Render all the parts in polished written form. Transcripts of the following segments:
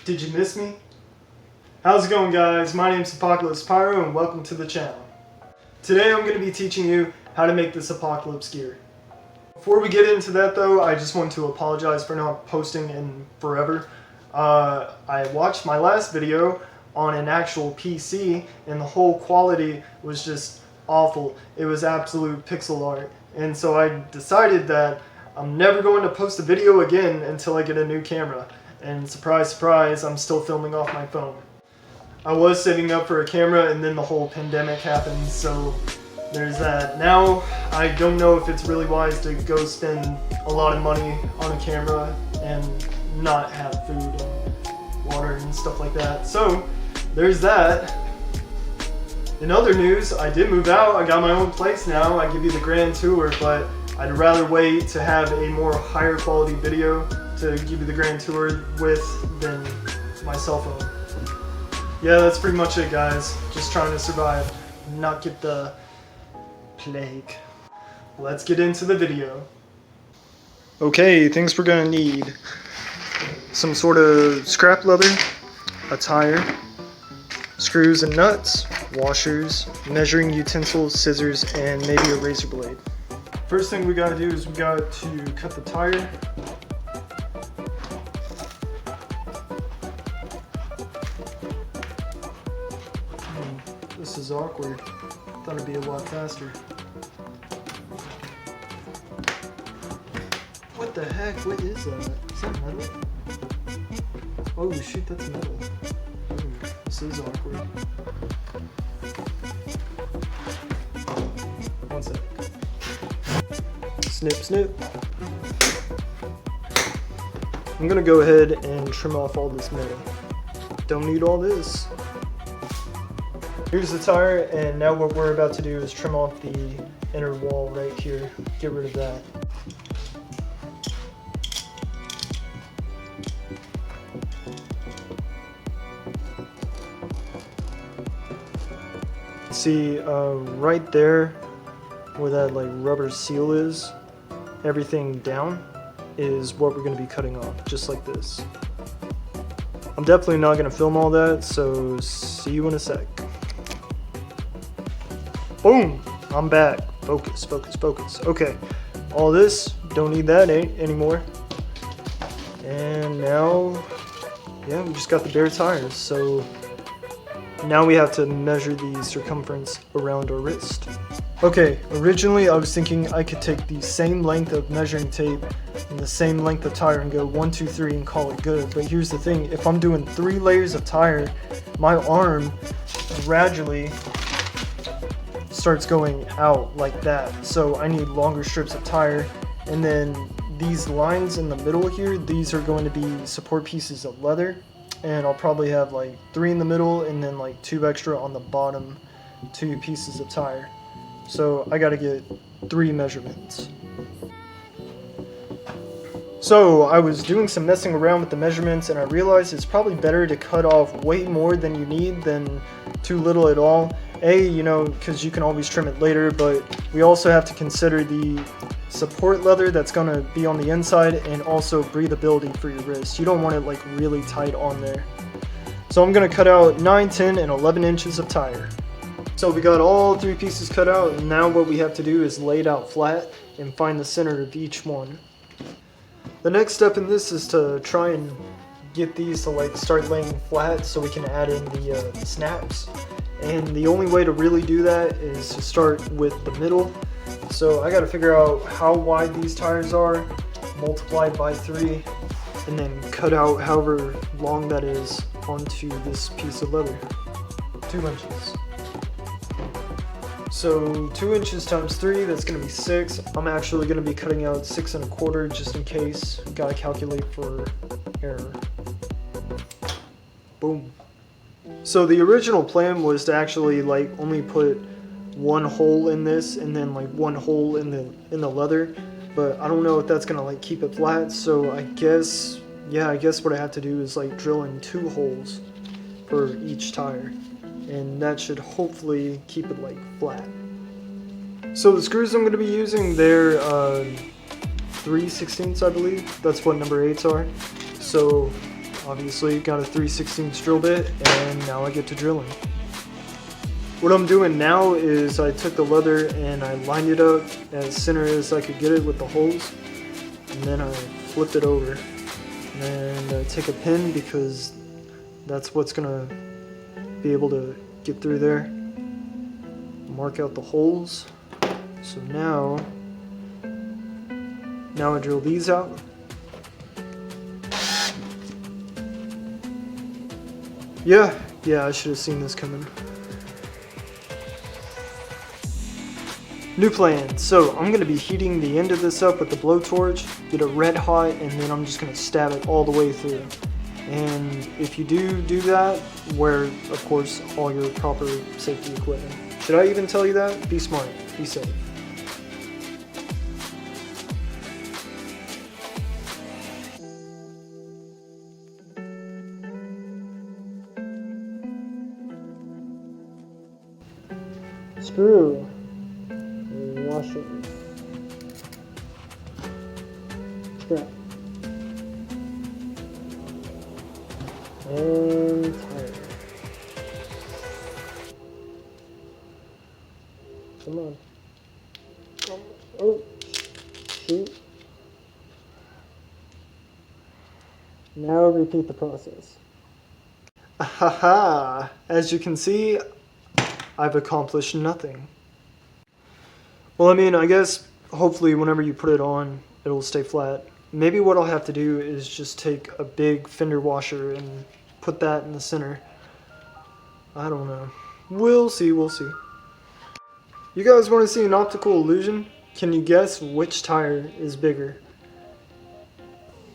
Did you miss me? How's it going, guys? My name's Apocalypse Pyro and welcome to the channel. Today I'm going to be teaching you how to make this apocalypse gear. Before we get into that though, I just want to apologize for not posting in forever. I watched my last video on an actual PC and the whole quality was just awful. It was absolute pixel art. And so I decided that I'm never going to post a video again until I get a new camera. And surprise, surprise, I'm still filming off my phone. I was saving up for a camera and then the whole pandemic happened, so there's that. Now, I don't know if it's really wise to go spend a lot of money on a camera and not have food and water and stuff like that. So, there's that. In other news, I did move out. I got my own place now. I give you the grand tour, but I'd rather wait to have a more higher quality video to give you the grand tour with than my cell phone. Yeah, that's pretty much it, guys. Just trying to survive, not get the plague. Let's get into the video. Okay, things we're gonna need. Some sort of scrap leather, a tire, screws and nuts, washers, measuring utensils, scissors, and maybe a razor blade. First thing we gotta do is we got to cut the tire. This is awkward. Thought it'd be a lot faster. What the heck? What is that? Is that metal? Oh shoot, that's metal. Ooh, this is awkward. One sec. Snip, snip. I'm gonna go ahead and trim off all this metal. Don't need all this. Here's the tire, and now what we're about to do is trim off the inner wall right here. Get rid of that. See, right there where that like rubber seal is, everything down is what we're going to be cutting off, just like this. I'm definitely not going to film all that, so see you in a sec. Boom! I'm back. Focus, focus, focus. Okay, all this, don't need that anymore. And now, yeah, we just got the bare tires, so now we have to measure the circumference around our wrist. Okay, originally I was thinking I could take the same length of measuring tape and the same length of tire and go 1, 2, 3 and call it good. But here's the thing, if I'm doing 3 layers of tire, my arm gradually starts going out like that. So I need longer strips of tire, and then these lines in the middle here, these are going to be support pieces of leather, and I'll probably have like 3 in the middle and then like 2 extra on the bottom 2 pieces of tire. So I gotta get 3 measurements. So I was doing some messing around with the measurements and I realized it's probably better to cut off way more than you need than too little at all. You know, because you can always trim it later, but we also have to consider the support leather that's going to be on the inside and also breathability for your wrist. You don't want it like really tight on there. So I'm going to cut out 9, 10, and 11 inches of tire. So we got all 3 pieces cut out, and now what we have to do is lay it out flat and find the center of each one. The next step in this is to try and get these to like start laying flat so we can add in the snaps. And the only way to really do that is to start with the middle. So I got to figure out how wide these tires are, multiplied by 3, and then cut out however long that is onto this piece of leather. 2 inches. So 2 inches times 3, that's going to be 6. I'm actually going to be cutting out 6 1/4 just in case. Got to calculate for error. Boom. So the original plan was to actually like only put 1 hole in this and then like 1 hole in the leather, but I don't know if that's gonna like keep it flat. So I guess what I have to do is like drill in 2 holes for each tire, and that should hopefully keep it like flat. So the screws I'm going to be using, they're 3/16, I believe. That's what number 8s are. So obviously got a 3/16 drill bit, and now I get to drilling. What I'm doing now is I took the leather and I lined it up as center as I could get it with the holes, and then I flipped it over. And I take a pin because that's what's gonna be able to get through there. Mark out the holes. So now I drill these out. Yeah, I should have seen this coming. New plan. So I'm gonna be heating the end of this up with the blowtorch, get it red hot, and then I'm just gonna stab it all the way through. And if you do that, wear, of course, all your proper safety equipment. Should I even tell you that? Be smart, be safe. Screw. Washer. Strap. And tire. Come on. Oh, shoot. Now repeat the process. Ahaha! As you can see, I've accomplished nothing. Well, I mean, I guess hopefully whenever you put it on, it'll stay flat. Maybe what I'll have to do is just take a big fender washer and put that in the center. I don't know. We'll see. You guys want to see an optical illusion? Can you guess which tire is bigger?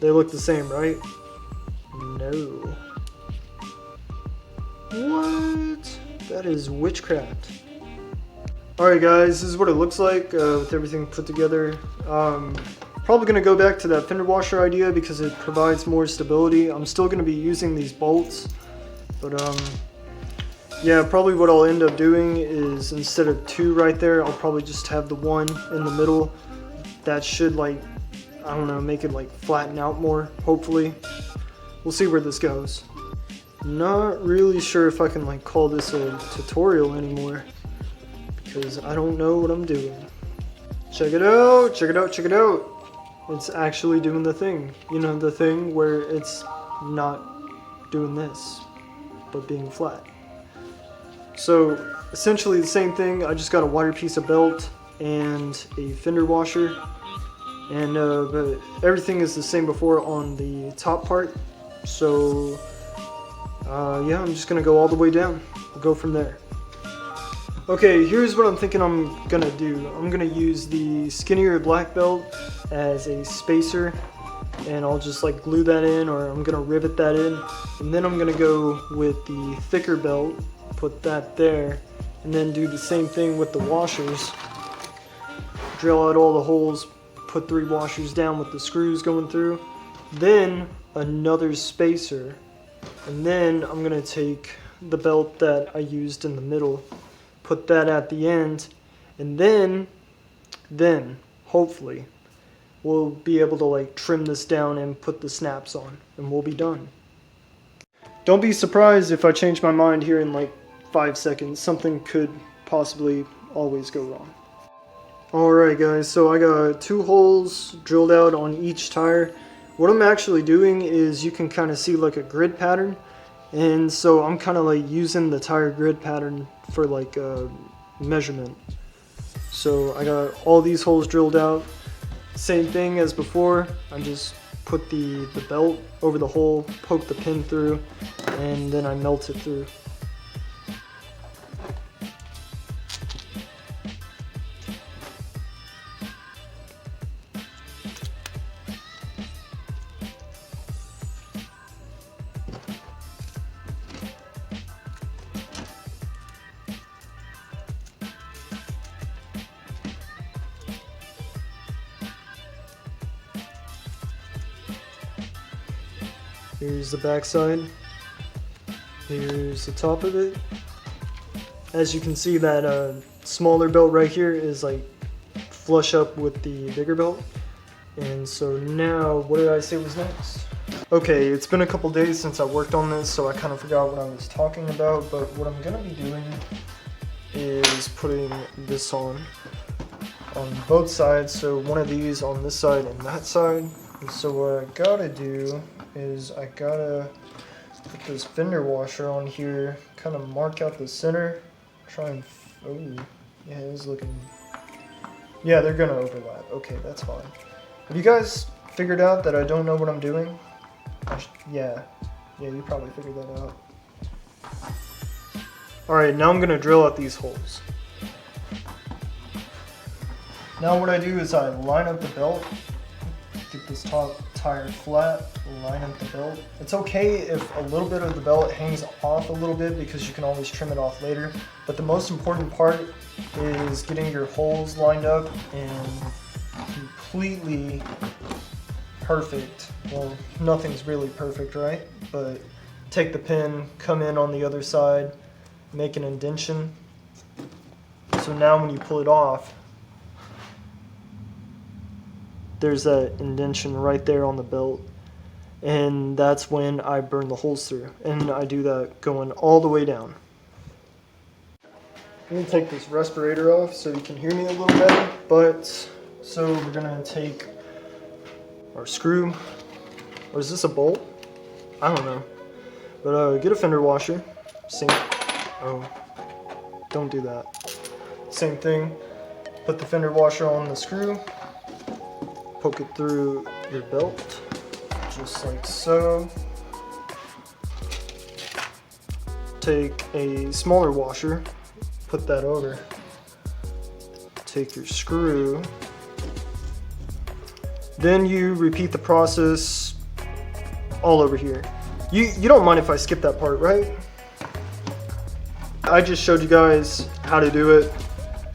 They look the same, right? No. What? That is witchcraft. Alright guys, this is what it looks like with everything put together. Probably going to go back to that fender washer idea because it provides more stability. I'm still going to be using these bolts, but yeah, probably what I'll end up doing is instead of two right there, I'll probably just have the one in the middle. That should, like, I don't know, make it like flatten out more, hopefully. We'll see where this goes. Not really sure if I can like call this a tutorial anymore, because I don't know what I'm doing. Check it out, check it out, check it out. It's actually doing the thing. You know, the thing where it's not doing this, but being flat. So essentially the same thing. I just got a wider piece of belt and a fender washer, and but everything is the same before on the top part. So yeah, I'm just gonna go all the way down. We'll go from there. Okay, here's what I'm thinking I'm gonna do. I'm gonna use the skinnier black belt as a spacer, and I'll just like glue that in, or I'm gonna rivet that in, and then I'm gonna go with the thicker belt, put that there, and then do the same thing with the washers. Drill out all the holes, put 3 washers down with the screws going through, then another spacer, and then I'm gonna take the belt that I used in the middle, put that at the end, and then hopefully we'll be able to like trim this down and put the snaps on, and we'll be done. Don't be surprised if I change my mind here in like 5 seconds. Something could possibly always go wrong. Alright guys, so I got 2 holes drilled out on each tire. What I'm actually doing is, you can kind of see like a grid pattern, and so I'm kind of like using the tire grid pattern for like measurement. So I got all these holes drilled out. Same thing as before, I just put the belt over the hole, poke the pin through, and then I melt it through. Here's the back side. Here's the top of it. As you can see, that smaller belt right here is like flush up with the bigger belt. And so now, what did I say was next? Okay, it's been a couple days since I worked on this, so I kind of forgot what I was talking about, but what I'm gonna be doing is putting this on both sides, so one of these on this side and that side. And so what I gotta do is I gotta put this fender washer on here, kind of mark out the center, try and, oh, yeah, it's looking, yeah, they're gonna overlap. Okay, that's fine. Have you guys figured out that I don't know what I'm doing? Yeah, you probably figured that out. Alright, now I'm gonna drill out these holes. Now what I do is I line up the belt, get this top tire flat, line up the belt. It's okay if a little bit of the belt hangs off a little bit because you can always trim it off later, but the most important part is getting your holes lined up and completely perfect. Well, nothing's really perfect, right? But take the pin, come in on the other side, make an indentation. So now when you pull it off, there's that indentation right there on the belt. And that's when I burn the holes through. And I do that going all the way down. I'm gonna take this respirator off so you can hear me a little better. So we're gonna take our screw. Or is this a bolt? I don't know. But get a fender washer. Same. Oh, don't do that. Same thing. Put the fender washer on the screw. Poke it through your belt, just like so. Take a smaller washer, put that over. Take your screw. Then you repeat the process all over here. You don't mind if I skip that part, right? I just showed you guys how to do it.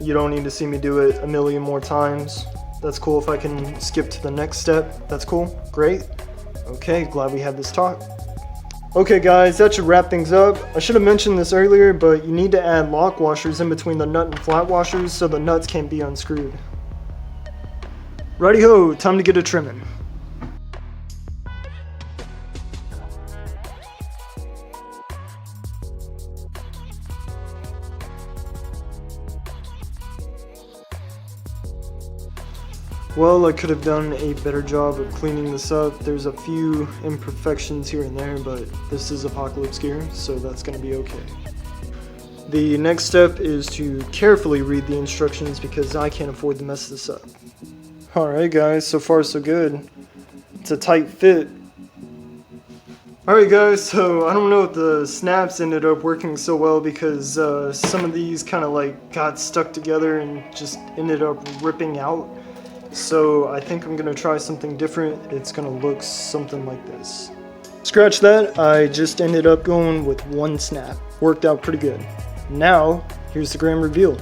You don't need to see me do it a million more times. That's cool if I can skip to the next step. That's cool. Great. Okay, glad we had this talk. Okay guys, that should wrap things up. I should have mentioned this earlier, but you need to add lock washers in between the nut and flat washers so the nuts can't be unscrewed. Righty ho, time to get a trimming. Well, I could have done a better job of cleaning this up. There's a few imperfections here and there, but this is Apocalypse gear, so that's going to be okay. The next step is to carefully read the instructions because I can't afford to mess this up. Alright guys, so far so good. It's a tight fit. Alright guys, so I don't know if the snaps ended up working so well because some of these kind of like got stuck together and just ended up ripping out. So I think I'm gonna try something different. It's gonna look something like this. Scratch that, I just ended up going with one snap. Worked out pretty good. Now, here's the grand reveal.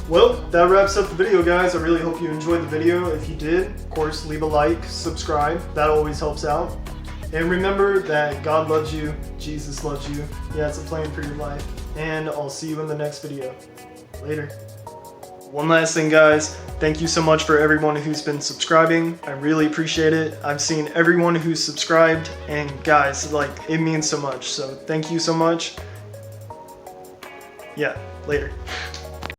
Well, that wraps up the video, guys. I really hope you enjoyed the video. If you did, of course, leave a like, subscribe. That always helps out. And remember that God loves you, Jesus loves you. He has a plan for your life. And I'll see you in the next video. Later. One last thing, guys. Thank you so much for everyone who's been subscribing. I really appreciate it. I've seen everyone who's subscribed, and guys, like, it means so much. So thank you so much. Yeah, later.